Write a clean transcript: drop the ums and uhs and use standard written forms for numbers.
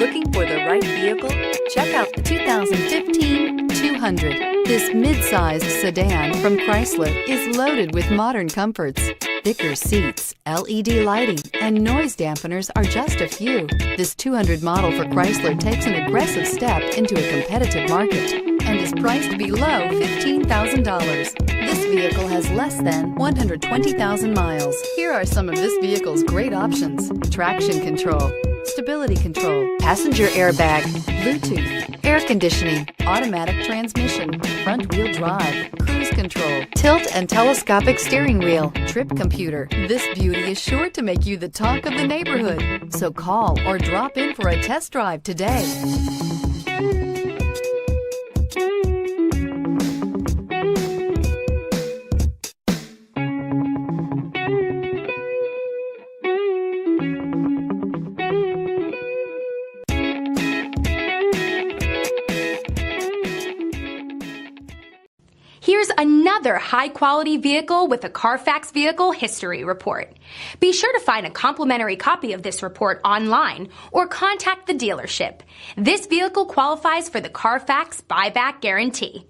Looking for the right vehicle? Check out the 2015 200. This mid-sized sedan from Chrysler is loaded with modern comforts. Thicker seats, LED lighting, and noise dampeners are just a few. This 200 model for Chrysler takes an aggressive step into a competitive market and is priced below $15,000. This vehicle has less than 120,000 miles. Here are some of this vehicle's great options: traction control, stability control, passenger airbag, Bluetooth, air conditioning, automatic transmission, front-wheel drive, cruise control, tilt and telescopic steering wheel, trip computer. This beauty is sure to make you the talk of the neighborhood. So call or drop in for a test drive today. Here's another high-quality vehicle with a Carfax Vehicle History Report. Be sure to find a complimentary copy of this report online or contact the dealership. This vehicle qualifies for the Carfax Buyback Guarantee.